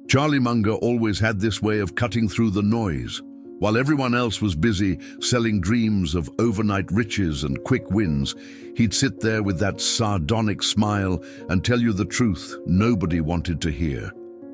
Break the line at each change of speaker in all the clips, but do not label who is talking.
Charlie Munger always had this way of cutting through the noise. While everyone else was busy selling dreams of overnight riches and quick wins, he'd sit there with that sardonic smile and tell you the truth nobody wanted to hear.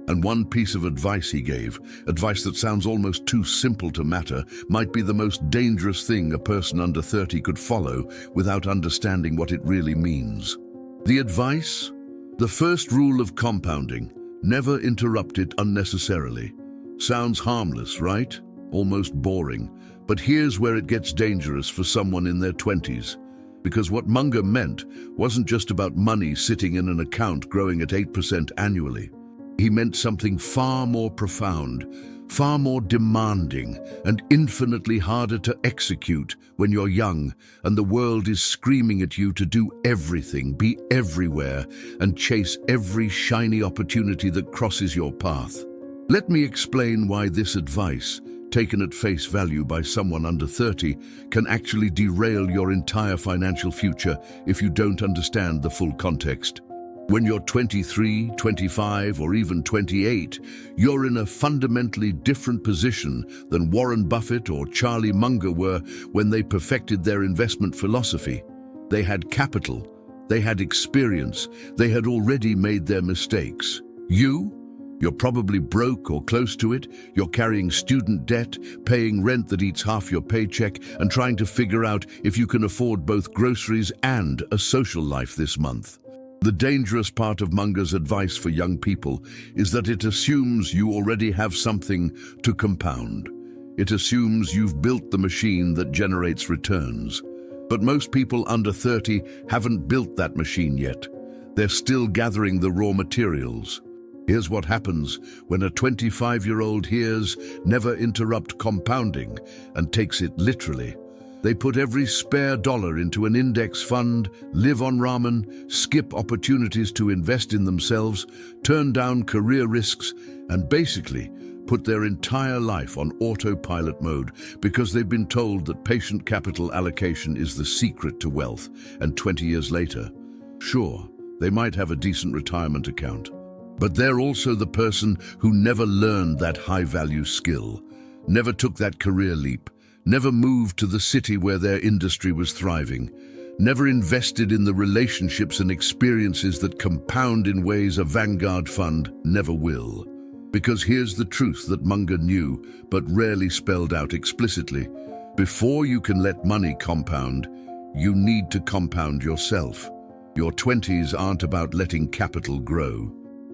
And one piece of advice he gave, advice that sounds almost too simple to matter, might be the most dangerous thing a person under 30 could follow without understanding what it really means. The advice? The first rule of compounding: never interrupt it unnecessarily. Sounds harmless, right? Almost boring. But here's where it gets dangerous for someone in their 20s. Because what Munger meant wasn't just about money sitting in an account growing at 8% annually. He meant something far more profound, far more demanding, and infinitely harder to execute when you're young and the world is screaming at you to do everything, be everywhere, and chase every shiny opportunity that crosses your path. Let me explain why this advice, taken at face value by someone under 30, can actually derail your entire financial future if you don't understand the full context. When you're 23, 25, or even 28, you're in a fundamentally different position than Warren Buffett or Charlie Munger were when they perfected their investment philosophy. They had capital, they had experience, they had already made their mistakes. You're probably broke or close to it. You're carrying student debt, paying rent that eats half your paycheck, and trying to figure out if you can afford both groceries and a social life this month. The dangerous part of Munger's advice for young people is that it assumes you already have something to compound. It assumes you've built the machine that generates returns. But most people under 30 haven't built that machine yet. They're still gathering the raw materials. Here's what happens when a 25-year-old hears "never interrupt compounding" and takes it literally. They put every spare dollar into an index fund, live on ramen, skip opportunities to invest in themselves, turn down career risks, and basically put their entire life on autopilot mode because they've been told that patient capital allocation is the secret to wealth. And 20 years later, sure, they might have a decent retirement account, but they're also the person who never learned that high-value skill, never took that career leap, never moved to the city where their industry was thriving, never invested in the relationships and experiences that compound in ways a Vanguard fund never will. Because here's the truth that Munger knew, but rarely spelled out explicitly. Before you can let money compound, you need to compound yourself. Your 20s aren't about letting capital grow.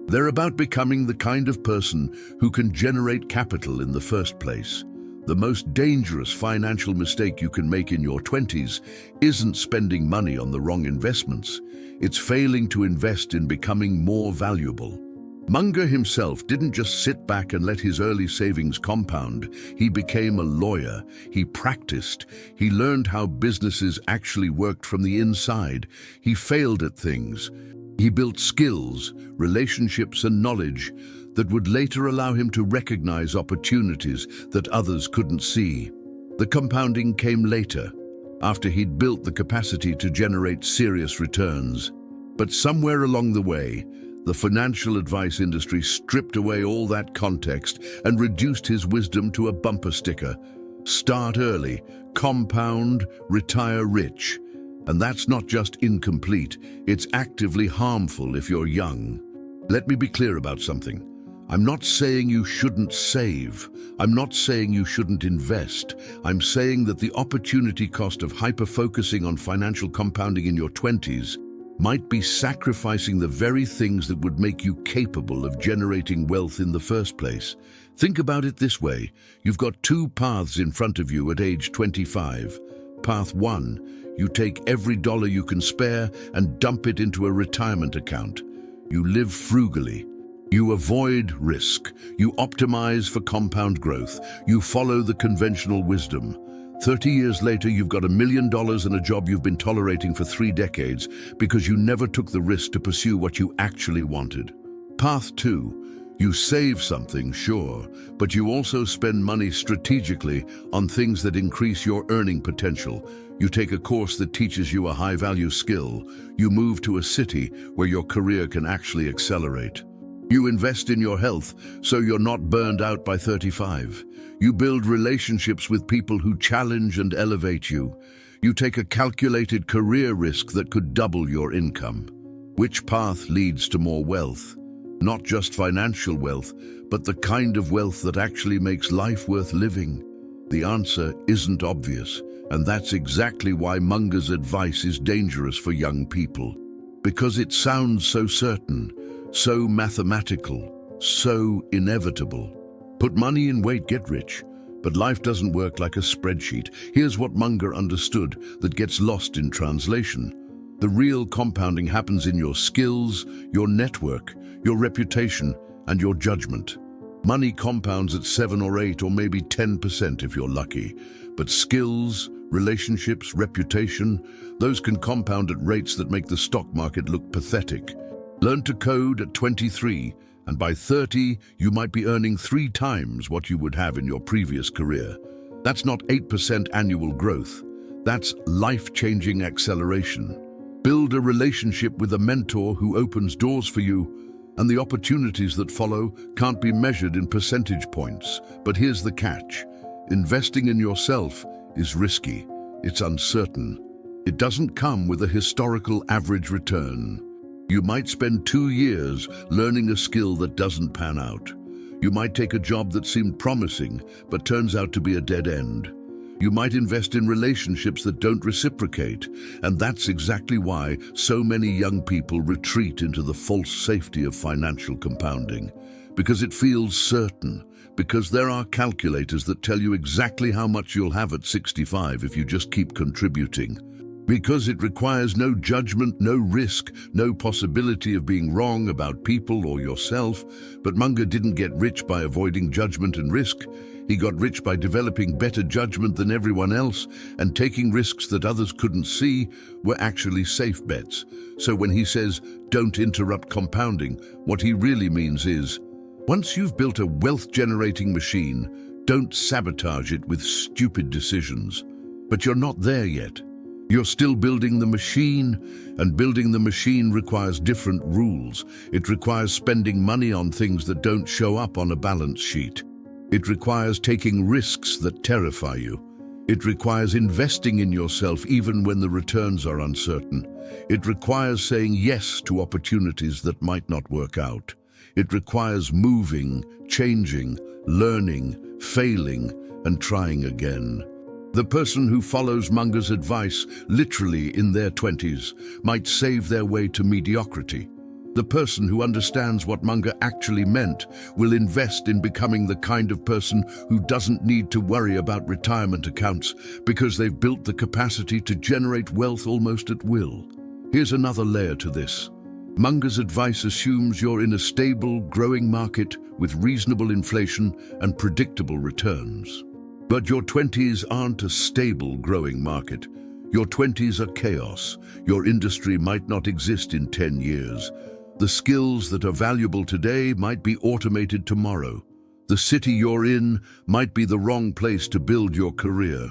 They're about becoming the kind of person who can generate capital in the first place. The most dangerous financial mistake you can make in your 20s isn't spending money on the wrong investments. It's failing to invest in becoming more valuable. Munger himself didn't just sit back and let his early savings compound. He became a lawyer. He practiced. He learned how businesses actually worked from the inside. He failed at things. He built skills, relationships, and knowledge that would later allow him to recognize opportunities that others couldn't see. The compounding came later, after he'd built the capacity to generate serious returns. But somewhere along the way, the financial advice industry stripped away all that context and reduced his wisdom to a bumper sticker. Start early, compound, retire rich. And that's not just incomplete, it's actively harmful if you're young. Let me be clear about something. I'm not saying you shouldn't save. I'm not saying you shouldn't invest. I'm saying that the opportunity cost of hyper-focusing on financial compounding in your 20s might be sacrificing the very things that would make you capable of generating wealth in the first place. Think about it this way. You've got two paths in front of you at age 25. Path 1, you take every dollar you can spare and dump it into a retirement account. You live frugally. You avoid risk. You optimize for compound growth. You follow the conventional wisdom. 30 years later, you've got $1 million and a job you've been tolerating for 3 decades because you never took the risk to pursue what you actually wanted. Path 2, you save something, sure, but you also spend money strategically on things that increase your earning potential. You take a course that teaches you a high-value skill. You move to a city where your career can actually accelerate. You invest in your health so you're not burned out by 35. You build relationships with people who challenge and elevate you. You take a calculated career risk that could double your income. Which path leads to more wealth? Not just financial wealth, but the kind of wealth that actually makes life worth living. The answer isn't obvious, and that's exactly why Munger's advice is dangerous for young people. Because it sounds so certain, so mathematical, so inevitable. Put money in, wait, get rich. But life doesn't work like a spreadsheet. Here's what Munger understood that gets lost in translation. The real compounding happens in your skills, your network, your reputation, and your judgment. Money compounds at 7 or 8 or maybe 10% if you're lucky. But skills, relationships, reputation, those can compound at rates that make the stock market look pathetic. Learn to code at 23, and by 30, you might be earning 3 times what you would have in your previous career. That's not 8% annual growth. That's life-changing acceleration. Build a relationship with a mentor who opens doors for you, and the opportunities that follow can't be measured in percentage points. But here's the catch. Investing in yourself is risky. It's uncertain. It doesn't come with a historical average return. You might spend 2 years learning a skill that doesn't pan out. You might take a job that seemed promising, but turns out to be a dead end. You might invest in relationships that don't reciprocate, and that's exactly why so many young people retreat into the false safety of financial compounding. Because it feels certain, because there are calculators that tell you exactly how much you'll have at 65 if you just keep contributing. Because it requires no judgment, no risk, no possibility of being wrong about people or yourself. But Munger didn't get rich by avoiding judgment and risk. He got rich by developing better judgment than everyone else and taking risks that others couldn't see were actually safe bets. So when he says, don't interrupt compounding, what he really means is, once you've built a wealth-generating machine, don't sabotage it with stupid decisions. But you're not there yet. You're still building the machine, and building the machine requires different rules. It requires spending money on things that don't show up on a balance sheet. It requires taking risks that terrify you. It requires investing in yourself even when the returns are uncertain. It requires saying yes to opportunities that might not work out. It requires moving, changing, learning, failing, and trying again. The person who follows Munger's advice literally in their 20s might save their way to mediocrity. The person who understands what Munger actually meant will invest in becoming the kind of person who doesn't need to worry about retirement accounts because they've built the capacity to generate wealth almost at will. Here's another layer to this. Munger's advice assumes you're in a stable, growing market with reasonable inflation and predictable returns. But your 20s aren't a stable, growing market. Your 20s are chaos. Your industry might not exist in 10 years. The skills that are valuable today might be automated tomorrow. The city you're in might be the wrong place to build your career.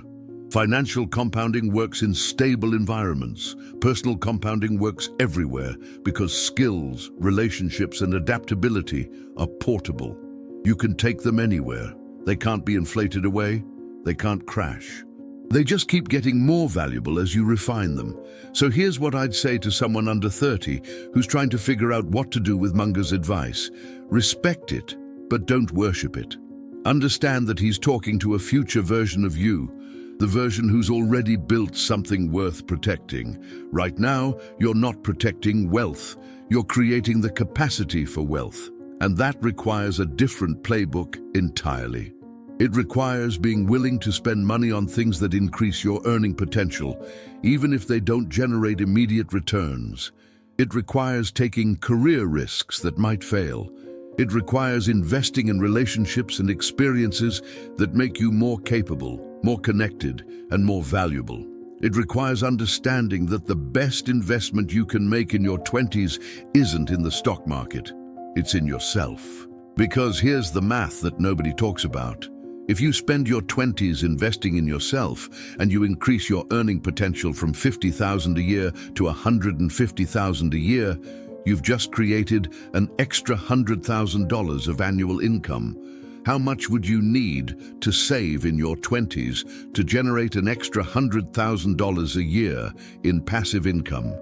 Financial compounding works in stable environments. Personal compounding works everywhere because skills, relationships, and adaptability are portable. You can take them anywhere. They can't be inflated away. They can't crash. They just keep getting more valuable as you refine them. So here's what I'd say to someone under 30 who's trying to figure out what to do with Munger's advice. Respect it, but don't worship it. Understand that he's talking to a future version of you, the version who's already built something worth protecting. Right now, you're not protecting wealth. You're creating the capacity for wealth. And that requires a different playbook entirely. It requires being willing to spend money on things that increase your earning potential, even if they don't generate immediate returns. It requires taking career risks that might fail. It requires investing in relationships and experiences that make you more capable, more connected, and more valuable. It requires understanding that the best investment you can make in your 20s isn't in the stock market. It's in yourself. Because here's the math that nobody talks about. If you spend your 20s investing in yourself and you increase your earning potential from $50,000 a year to $150,000 a year, You've just created an extra $100,000 of annual income. How much would you need to save in your 20s to generate an extra $100,000 a year in passive income?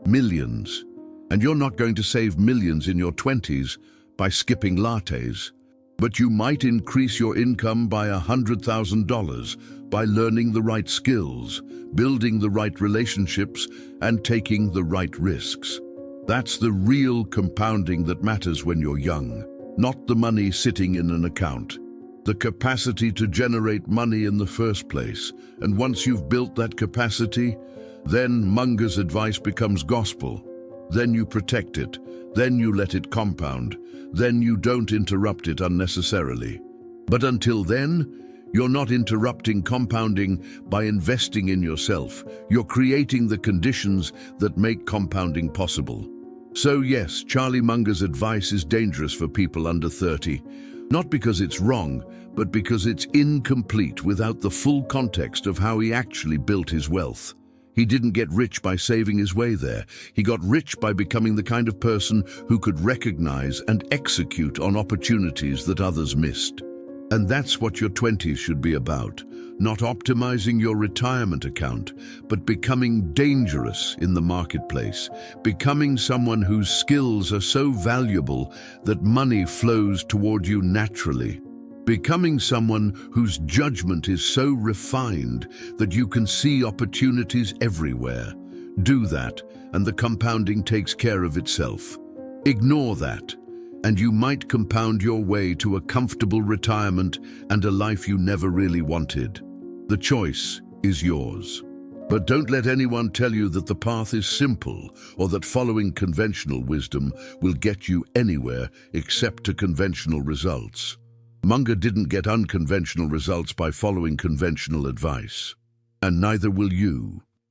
Millions. And you're not going to save millions in your 20s by skipping lattes. But you might increase your income by $100,000 by learning the right skills, building the right relationships, and taking the right risks. That's the real compounding that matters when you're young, not the money sitting in an account. The capacity to generate money in the first place. And once you've built that capacity, then Munger's advice becomes gospel. Then you protect it. Then you let it compound. Then you don't interrupt it unnecessarily. But until then, you're not interrupting compounding by investing in yourself. You're creating the conditions that make compounding possible. So yes, Charlie Munger's advice is dangerous for people under 30. Not because it's wrong, but because it's incomplete without the full context of how he actually built his wealth. He didn't get rich by saving his way there. He got rich by becoming the kind of person who could recognize and execute on opportunities that others missed. And that's what your 20s should be about. Not optimizing your retirement account, but becoming dangerous in the marketplace. Becoming someone whose skills are so valuable that money flows toward you naturally. Becoming someone whose judgment is so refined that you can see opportunities everywhere. Do that, and the compounding takes care of itself. Ignore that, and you might compound your way to a comfortable retirement and a life you never really wanted. The choice is yours. But don't let anyone tell you that the path is simple or that following conventional wisdom will get you anywhere except to conventional results. Munger didn't get unconventional results by following conventional advice. And neither will you.